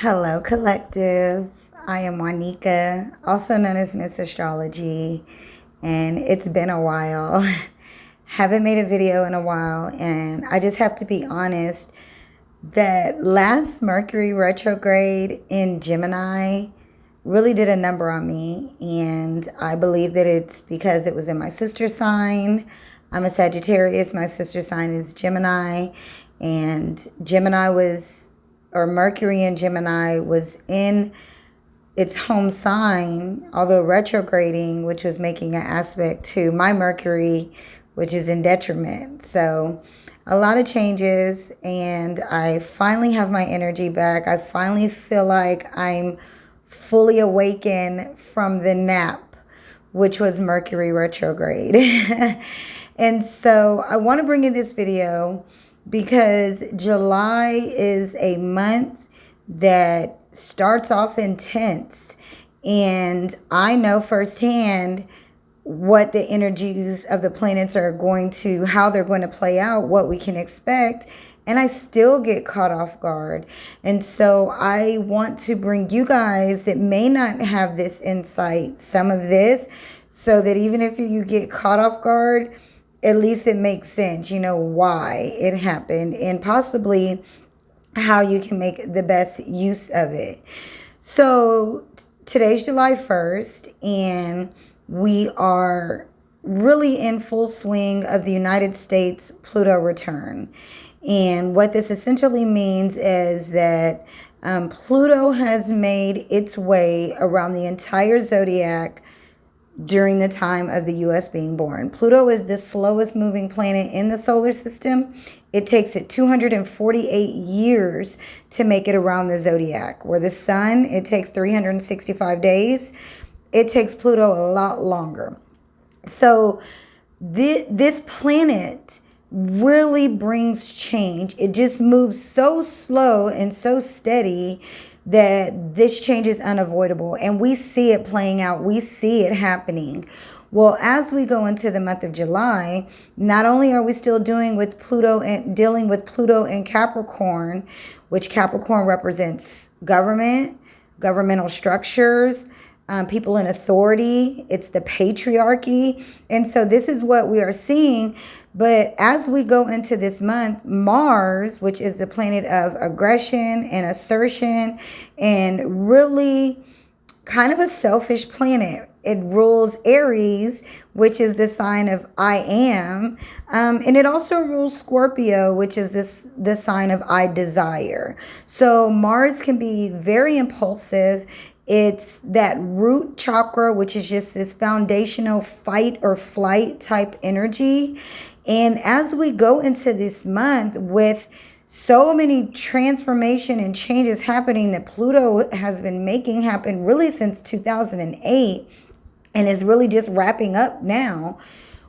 Hello, collective. I am Juanica, also known as Miss Astrology, and it's been a while. Haven't made a video in a while, and I just have to be honest that last Mercury retrograde in Gemini really did a number on me, and I believe that it's because it was in my sister sign. I'm a Sagittarius, my sister sign is Gemini, and Mercury in Gemini was in its home sign, although retrograding, which was making an aspect to my Mercury, which is in detriment. So a lot of changes, and I finally have my energy back. I finally feel like I'm fully awakened from the nap, which was Mercury retrograde. And so I want to bring you this video because July is a month that starts off intense. And I know firsthand what the energies of the planets are going to, how they're going to play out, what we can expect. And I still get caught off guard. And so I want to bring you guys that may not have this insight, some of this, so that even if you get caught off guard, at least it makes sense, why it happened and possibly how you can make the best use of it. So today's July 1st, and we are really in full swing of the United States Pluto return. And what this essentially means is that Pluto has made its way around the entire zodiac during the time of the U.S. being born. Pluto is the slowest moving planet in the solar system. It takes it 248 years to make it around the zodiac. Where the sun, it takes 365 days. It takes Pluto a lot longer. So this planet really brings change. It just moves so slow and so steady that this change is unavoidable, and we see it playing out. We see it happening. Well, as we go into the month of July, not only are we still dealing with Pluto in Capricorn, which Capricorn represents government, governmental structures, people in authority. It's the patriarchy. And so this is what we are seeing. But as we go into this month, Mars, which is the planet of aggression and assertion, and really kind of a selfish planet. It rules Aries, which is the sign of I am. And it also rules Scorpio, which is the sign of I desire. So Mars can be very impulsive. It's that root chakra, which is just this foundational fight or flight type energy. And as we go into this month with so many transformation and changes happening that Pluto has been making happen really since 2008 and is really just wrapping up now,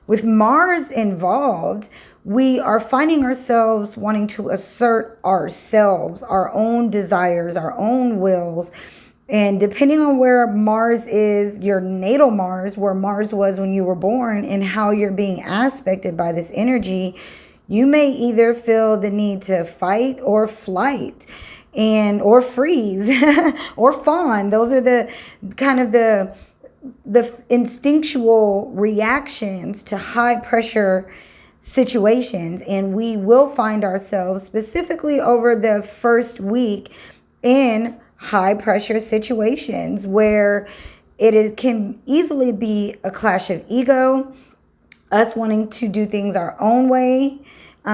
with Mars involved, we are finding ourselves wanting to assert ourselves, our own desires, our own wills. And depending on where Mars is, your natal Mars, where Mars was when you were born, and how you're being aspected by this energy, you may either feel the need to fight or flight, or freeze or fawn. Those are the kind of the instinctual reactions to high pressure situations. And we will find ourselves specifically over the first week in high pressure situations where can easily be a clash of ego, us wanting to do things our own way.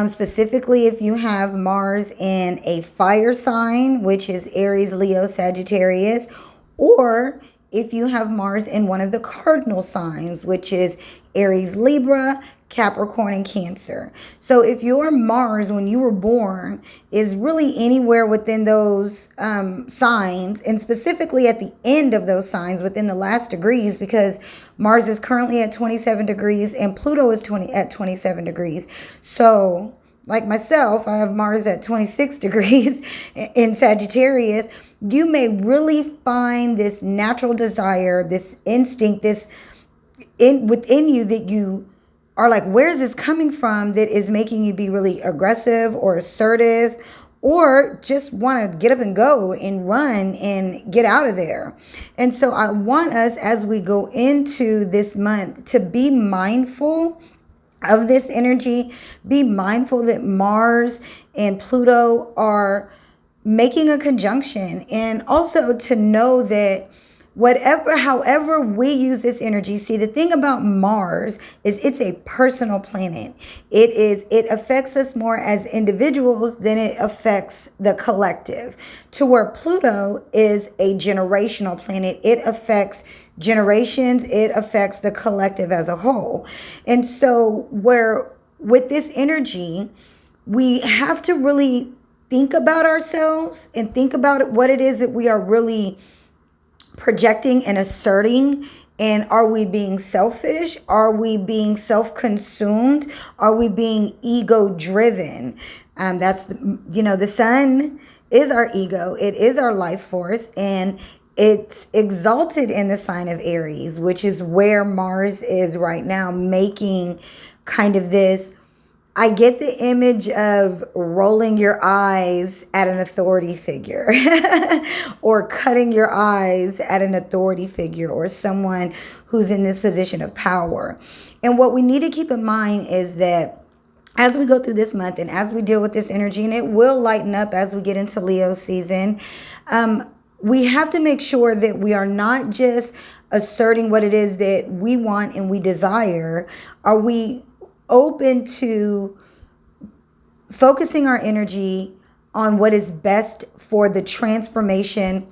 Specifically, if you have Mars in a fire sign, which is Aries, Leo, Sagittarius, or if you have Mars in one of the cardinal signs, which is Aries, Libra, Capricorn, and Cancer. So if your Mars when you were born is really anywhere within those signs, and specifically at the end of those signs within the last degrees, because Mars is currently at 27 degrees and Pluto is at 27 degrees. So like myself, I have Mars at 26 degrees in Sagittarius. You may really find this natural desire, this instinct, within you that you are like, where's this coming from, that is making you be really aggressive or assertive or just want to get up and go and run and get out of there. And so I want us, as we go into this month, to be mindful of this energy. Be mindful that Mars and Pluto are making a conjunction, and also to know that however we use this energy. See, the thing about Mars is it's a personal planet. It affects us more as individuals than it affects the collective, to where Pluto is a generational planet. It affects generations, it affects the collective as a whole. And so where with this energy, we have to really think about ourselves and think about what it is that we are really projecting and asserting. And are we being selfish? Are we being self-consumed? Are we being ego-driven? That's the sun is our ego. It is our life force, and it's exalted in the sign of Aries, which is where Mars is right now, making kind of this. I get the image of rolling your eyes at an authority figure or cutting your eyes at an authority figure or someone who's in this position of power. And what we need to keep in mind is that as we go through this month and as we deal with this energy, and it will lighten up as we get into Leo season, we have to make sure that we are not just asserting what it is that we want and we desire. Are we open to focusing our energy on what is best for the transformation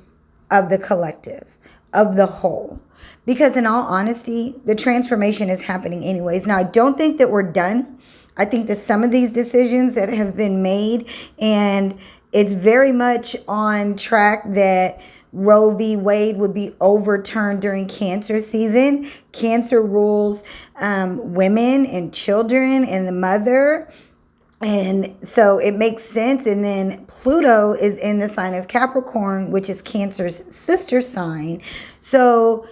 of the collective, of the whole? Because in all honesty, the transformation is happening anyways. Now, I don't think that we're done. I think that some of these decisions that have been made, and it's very much on track that Roe v. Wade would be overturned during Cancer season. Cancer rules women and children and the mother. And so it makes sense. And then Pluto is in the sign of Capricorn, which is Cancer's sister sign. So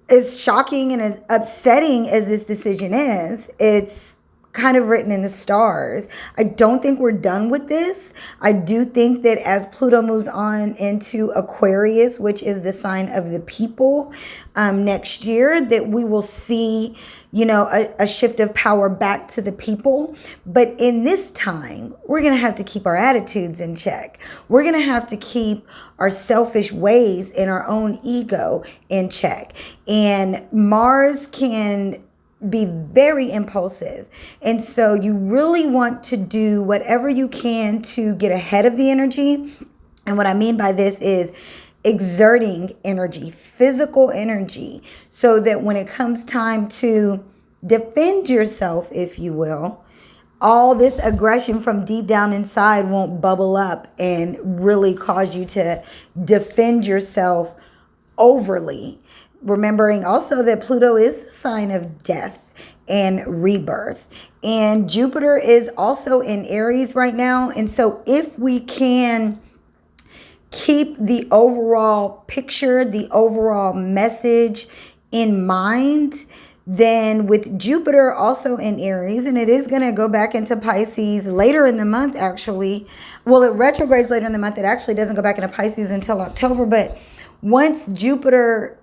as shocking and as upsetting as this decision is, it's kind of written in the stars. I don't think we're done with this. I do think that as Pluto moves on into Aquarius, which is the sign of the people, next year, that we will see, a shift of power back to the people. But in this time, we're going to have to keep our attitudes in check. We're going to have to keep our selfish ways and our own ego in check. And Mars can be very impulsive. And so you really want to do whatever you can to get ahead of the energy. And what I mean by this is exerting energy, physical energy, so that when it comes time to defend yourself, if you will, all this aggression from deep down inside won't bubble up and really cause you to defend yourself overly. Remembering also that Pluto is the sign of death and rebirth. And Jupiter is also in Aries right now. And so if we can keep the overall picture, the overall message in mind, then with Jupiter also in Aries, and it is going to go back into Pisces later in the month, actually. Well, it retrogrades later in the month. It actually doesn't go back into Pisces until October. But once Jupiter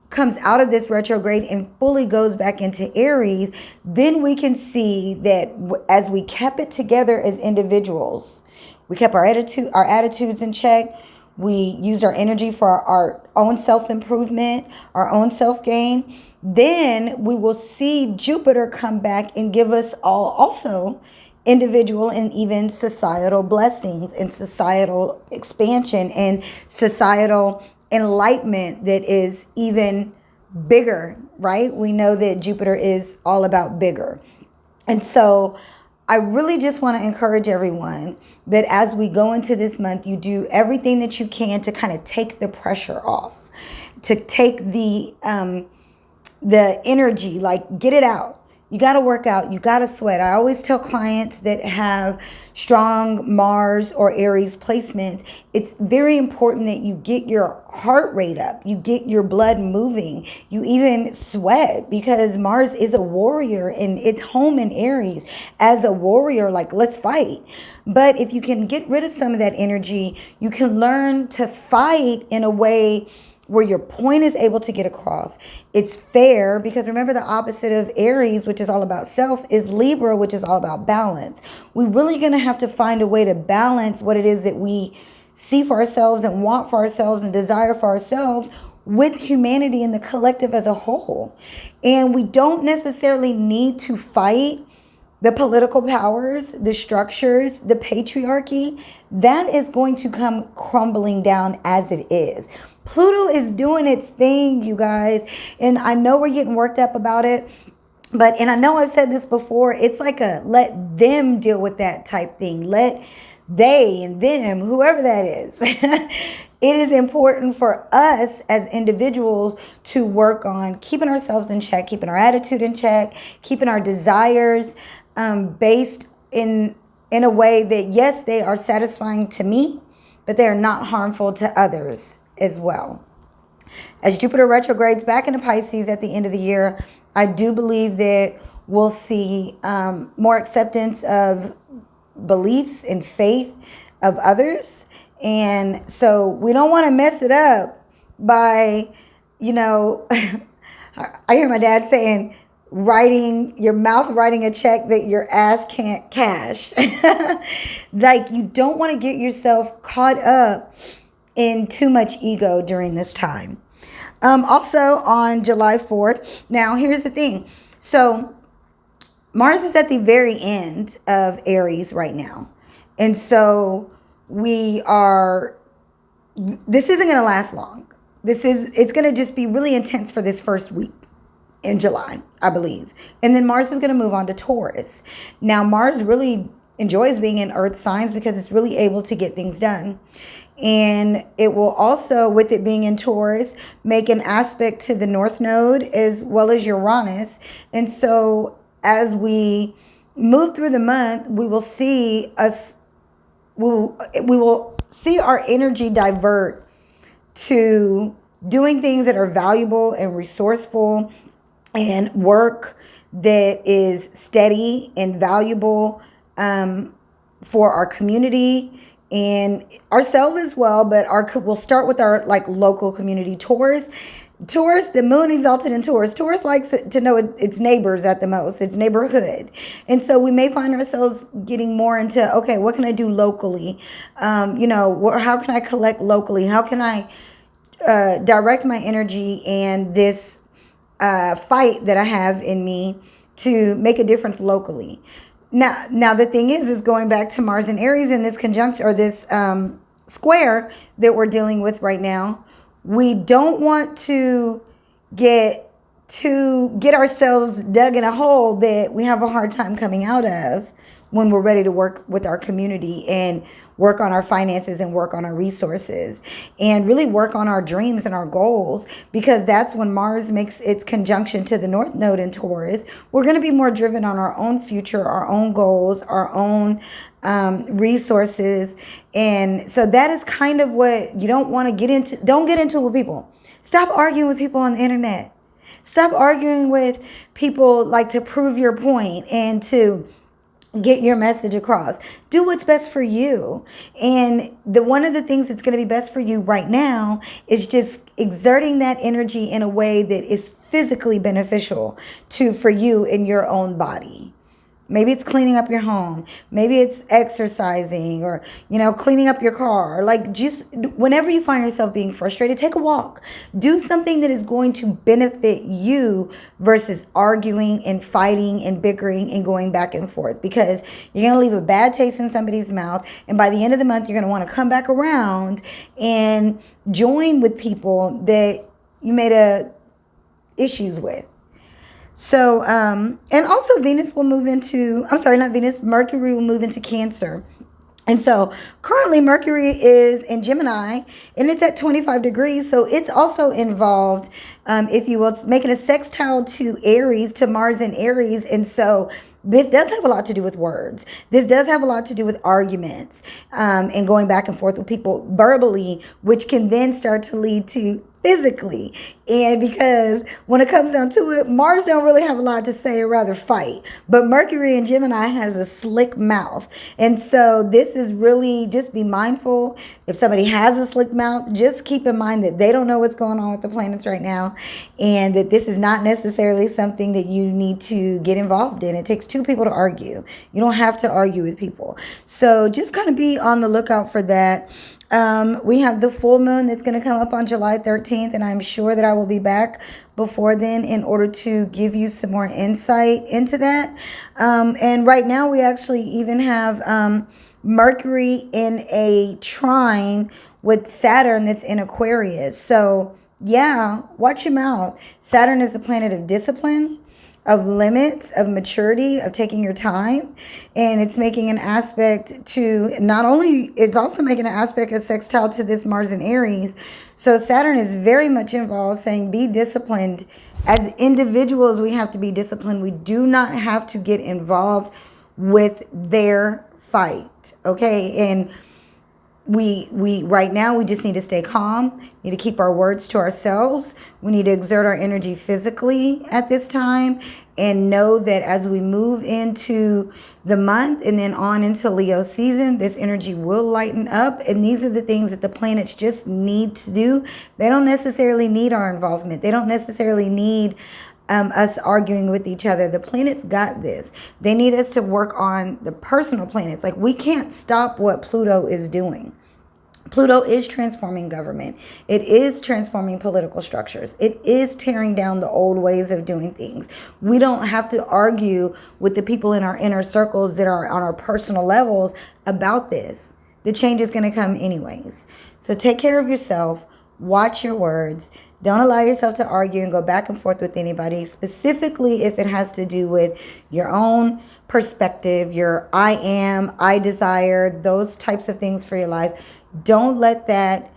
comes out of this retrograde and fully goes back into Aries, then we can see that as we kept it together as individuals, we kept our attitudes in check. We used our energy for our own self-improvement, our own self-gain. Then we will see Jupiter come back and give us all also individual and even societal blessings and societal expansion and societal enlightenment that is even bigger, right? We know that Jupiter is all about bigger. And so I really just want to encourage everyone that as we go into this month, you do everything that you can to kind of take the pressure off, to take the energy, like get it out. You got to work out. You got to sweat. I always tell clients that have strong Mars or Aries placements, it's very important that you get your heart rate up. You get your blood moving. You even sweat, because Mars is a warrior and it's home in Aries. As a warrior, like, let's fight. But if you can get rid of some of that energy, you can learn to fight in a way where your point is able to get across. It's fair, because remember, the opposite of Aries, which is all about self, is Libra, which is all about balance. We're really going to have to find a way to balance what it is that we see for ourselves and want for ourselves and desire for ourselves with humanity and the collective as a whole. And we don't necessarily need to fight the political powers, the structures, the patriarchy. That is going to come crumbling down as it is. Pluto is doing its thing, you guys. And I know we're getting worked up about it. And I know I've said this before, it's like a let them deal with that type thing. Let they and them, whoever that is. It is important for us as individuals to work on keeping ourselves in check, keeping our attitude in check, keeping our desires based in a way that, yes, they are satisfying to me, but they are not harmful to others as well. As Jupiter retrogrades back into Pisces at the end of the year, I do believe that we'll see more acceptance of beliefs and faith of others. And so we don't want to mess it up by, I hear my dad saying, writing a check that your ass can't cash. Like, you don't want to get yourself caught up in too much ego during this time. Also on July 4th. Now, here's the thing. So Mars is at the very end of Aries right now. And so this isn't going to last long. It's going to just be really intense for this first week in July, I believe. And then Mars is going to move on to Taurus. Now, Mars really enjoys being in earth signs because it's really able to get things done. And it will also, with it being in Taurus, make an aspect to the North Node as well as Uranus. And so as we move through the month, we will see our energy divert to doing things that are valuable and resourceful, and work that is steady and valuable for our community and ourselves as well. But we'll start with our local community. Taurus, the moon exalted in Taurus. Taurus likes to know its neighbors at the most, its neighborhood. And so we may find ourselves getting more into, okay, what can I do locally? How can I collect locally? How can I direct my energy and this fight that I have in me to make a difference locally? Now the thing is going back to Mars and Aries in this conjunction, or this square that we're dealing with right now. We don't want to get ourselves dug in a hole that we have a hard time coming out of when we're ready to work with our community and work on our finances and work on our resources and really work on our dreams and our goals, because that's when Mars makes its conjunction to the North Node in Taurus. We're going to be more driven on our own future, our own goals, our own resources. And so that is kind of what you don't want to get into. Don't get into it with people. Stop arguing with people on the internet. Stop arguing with people to prove your point and to get your message across. Do what's best for you. And one of the things that's going to be best for you right now is just exerting that energy in a way that is physically beneficial for you in your own body. Maybe it's cleaning up your home. Maybe it's exercising or, cleaning up your car. Just whenever you find yourself being frustrated, take a walk. Do something that is going to benefit you versus arguing and fighting and bickering and going back and forth, because you're going to leave a bad taste in somebody's mouth. And by the end of the month, you're going to want to come back around and join with people that you made issues with. So, and also Mercury will move into Cancer And so currently Mercury is in Gemini and it's at 25 degrees. So it's also involved, if you will, it's making a sextile to Aries, to Mars and Aries. And so this does have a lot to do with words. This does have a lot to do with arguments, and going back and forth with people verbally, which can then start to lead to physically. And because when it comes down to it, Mars don't really have a lot to say or rather fight, but Mercury in Gemini has a slick mouth. And so this is really, just be mindful. If somebody has a slick mouth, just keep in mind that they don't know what's going on with the planets right now, and that this is not necessarily something that you need to get involved in. It takes two people to argue. You don't have to argue with people. So just kind of be on the lookout for that. We have the full moon that's going to come up on July 13th, and I'm sure that I will be back before then in order to give you some more insight into that. And right now we actually even have Mercury in a trine with Saturn that's in Aquarius. So yeah, watch your mouth. Saturn is a planet of discipline, of limits, of maturity, of taking your time. And it's making an aspect to, not only, it's also making an aspect of sextile to this Mars and Aries. So Saturn is very much involved, saying be disciplined. As individuals, we have to be disciplined. We do not have to get involved with their fight. Okay. And we right now we just need to stay calm, need to keep our words to ourselves. We need to exert our energy physically at this time, and know that as we move into the month and then on into Leo season, this energy will lighten up. And these are the things that the planets just need to do. They don't necessarily need our involvement. They don't necessarily need us arguing with each other. The planets got this. They need us to work on the personal planets. Like, we can't stop what Pluto is doing. Pluto is transforming government. It is transforming political structures. It is tearing down the old ways of doing things. We don't have to argue with the people in our inner circles that are on our personal levels about this. The change is going to come anyways. So take care of yourself. Watch your words. Don't allow yourself to argue and go back and forth with anybody, specifically if it has to do with your own perspective, your I desire, those types of things for your life. Don't let that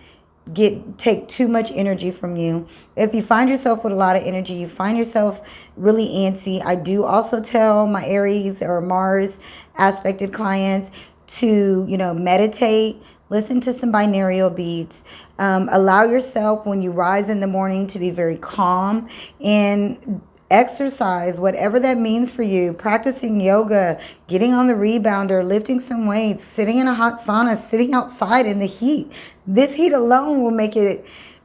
take too much energy from you. If you find yourself with a lot of energy, you find yourself really antsy, I do also tell my Aries or Mars aspected clients to, meditate. Listen to some binaural beats. Allow yourself, when you rise in the morning, to be very calm, and exercise, whatever that means for you. Practicing yoga, getting on the rebounder, lifting some weights, sitting in a hot sauna, sitting outside in the heat. This heat alone will make it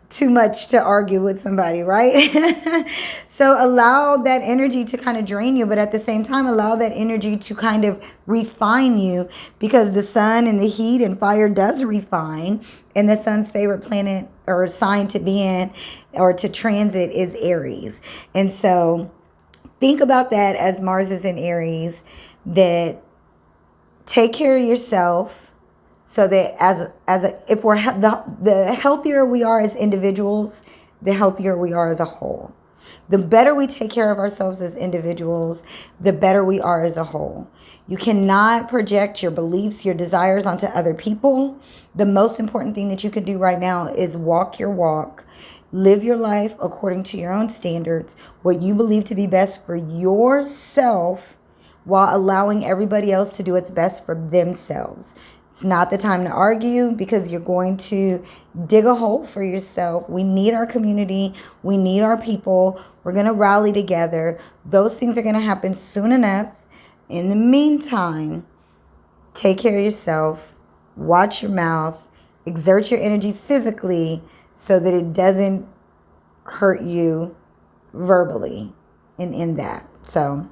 too much to argue with somebody, right? So allow that energy to kind of drain you, but at the same time, allow that energy to kind of refine you, because the sun and the heat and fire does refine, and the sun's favorite planet or sign to be in or to transit is Aries. And so think about that as Mars is in Aries, that take care of yourself. So that if we're the healthier we are as individuals, the healthier we are as a whole. The better we take care of ourselves as individuals, the better we are as a whole. You cannot project your beliefs, your desires onto other people. The most important thing that you can do right now is walk your walk. Live your life according to your own standards, what you believe to be best for yourself, while allowing everybody else to do what's best for themselves. It's not the time to argue, because you're going to dig a hole for yourself. We need our community. We need our people. We're going to rally together. Those things are going to happen soon enough. In the meantime, take care of yourself. Watch your mouth. Exert your energy physically so that it doesn't hurt you verbally in that. So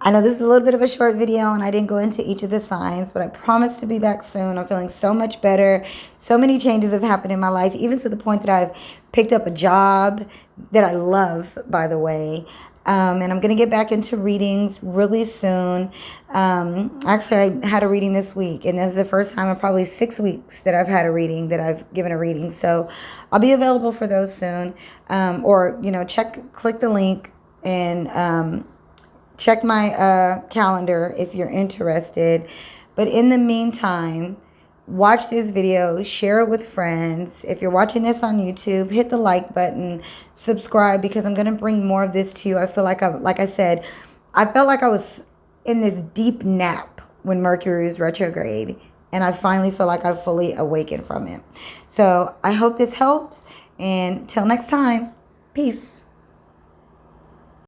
I know this is a little bit of a short video and I didn't go into each of the signs, but I promise to be back soon. I'm feeling so much better. So many changes have happened in my life, even to the point that I've picked up a job that I love, by the way. And I'm going to get back into readings really soon. Actually, I had a reading this week, and this is the first time in probably 6 weeks that I've had a reading, that I've given a reading. So I'll be available for those soon. Or, click the link and check my calendar if you're interested. But in the meantime, watch this video, share it with friends. If you're watching this on YouTube, hit the like button, subscribe, because I'm going to bring more of this to you. I feel like like I said, I felt like I was in this deep nap when Mercury was retrograde, and I finally feel like I've fully awakened from it. So I hope this helps, and till next time, peace.